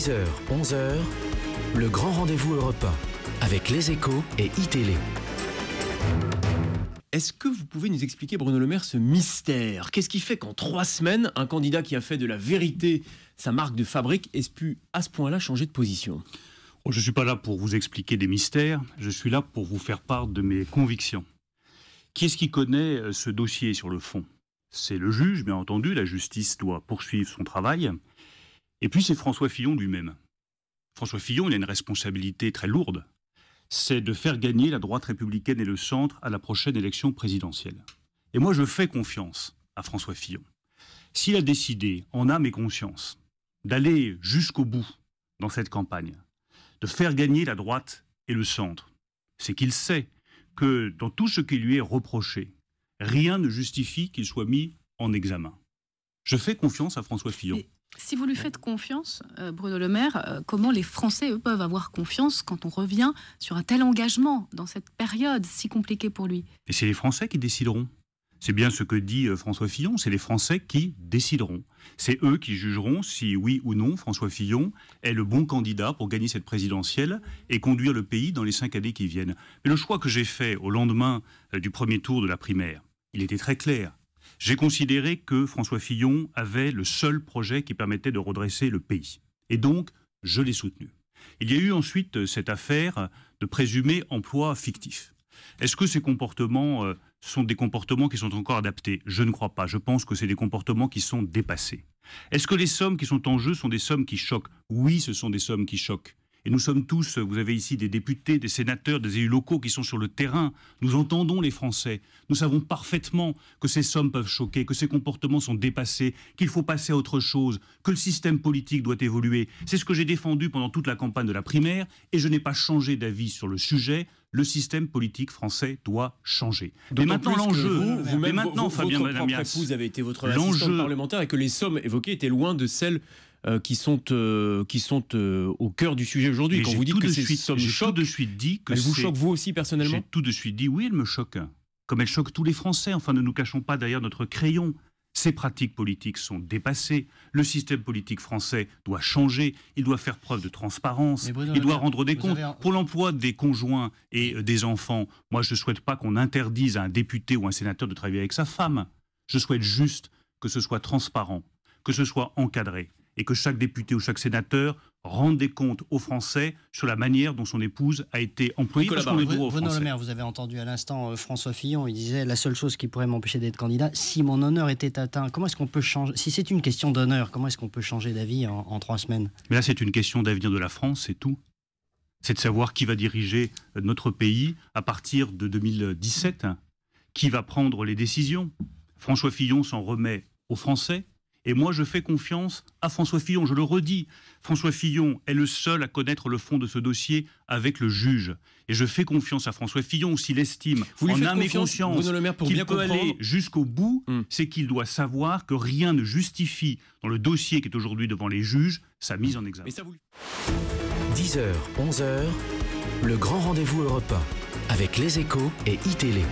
10h, 11h, le grand rendez-vous Europe 1 avec Les Échos et iTélé. Est-ce que vous pouvez nous expliquer, Bruno Le Maire, ce mystère? Qu'est-ce qui fait qu'en 3 semaines, un candidat qui a fait de la vérité sa marque de fabrique ait pu à ce point-là changer de position? Je ne suis pas là pour vous expliquer des mystères, je suis là pour vous faire part de mes convictions. Qui est-ce qui connaît ce dossier sur le fond? C'est le juge, bien entendu, la justice doit poursuivre son travail. Et puis c'est François Fillon lui-même. François Fillon, il a une responsabilité très lourde. C'est de faire gagner la droite républicaine et le centre à la prochaine élection présidentielle. Et moi, je fais confiance à François Fillon. S'il a décidé, en âme et conscience, d'aller jusqu'au bout dans cette campagne, de faire gagner la droite et le centre, c'est qu'il sait que dans tout ce qui lui est reproché, rien ne justifie qu'il soit mis en examen. Je fais confiance à François Fillon. Et si vous lui faites confiance, Bruno Le Maire, comment les Français, eux, peuvent avoir confiance quand on revient sur un tel engagement dans cette période si compliquée pour lui? Et c'est les Français qui décideront. C'est bien ce que dit François Fillon, c'est les Français qui décideront. C'est eux qui jugeront si oui ou non François Fillon est le bon candidat pour gagner cette présidentielle et conduire le pays dans les 5 années qui viennent. Mais le choix que j'ai fait au lendemain du premier tour de la primaire, il était très clair. J'ai considéré que François Fillon avait le seul projet qui permettait de redresser le pays. Et donc, je l'ai soutenu. Il y a eu ensuite cette affaire de présumé emploi fictif. Est-ce que ces comportements sont des comportements qui sont encore adaptés? Je ne crois pas. Je pense que c'est des comportements qui sont dépassés. Est-ce que les sommes qui sont en jeu sont des sommes qui choquent? Oui, ce sont des sommes qui choquent. Et nous sommes tous, vous avez ici des députés, des sénateurs, des élus locaux qui sont sur le terrain. Nous entendons les Français. Nous savons parfaitement que ces sommes peuvent choquer, que ces comportements sont dépassés, qu'il faut passer à autre chose, que le système politique doit évoluer. C'est ce que j'ai défendu pendant toute la campagne de la primaire et je n'ai pas changé d'avis sur le sujet. Le système politique français doit changer. Mais maintenant, l'enjeu... Vous-même, votre propre épouse avait été votre assistante parlementaire et que les sommes évoquées étaient loin de celles qui sont au cœur du sujet aujourd'hui. Quand vous dites que ces sommes choquent, tout de suite dit que elles vous choquent vous aussi personnellement? J'ai tout de suite dit oui, elles me choquent. Comme elles choquent tous les Français. Enfin, ne nous cachons pas derrière notre crayon. Ces pratiques politiques sont dépassées. Le système politique français doit changer. Il doit faire preuve de transparence. Il doit rendre des comptes. Pour l'emploi des conjoints et des enfants, moi, je ne souhaite pas qu'on interdise à un député ou un sénateur de travailler avec sa femme. Je souhaite juste que ce soit transparent, que ce soit encadré et que chaque député ou chaque sénateur rende des comptes aux Français sur la manière dont son épouse a été employée. Bruno Le Maire, vous avez entendu à l'instant François Fillon, il disait la seule chose qui pourrait m'empêcher d'être candidat, si mon honneur était atteint. Comment est-ce qu'on peut changer? Si c'est une question d'honneur, comment est-ce qu'on peut changer d'avis en 3 semaines? Mais là, c'est une question d'avenir de la France, c'est tout. C'est de savoir qui va diriger notre pays à partir de 2017, qui va prendre les décisions. François Fillon s'en remet aux Français. Et moi, je fais confiance à François Fillon. Je le redis, François Fillon est le seul à connaître le fond de ce dossier avec le juge. Et je fais confiance à François Fillon s'il estime, en âme et conscience, qu'il peut aller jusqu'au bout. C'est qu'il doit savoir que rien ne justifie, dans le dossier qui est aujourd'hui devant les juges, sa mise en examen. 10h, 11h, le grand rendez-vous Europe 1 avec Les Échos et iTélé.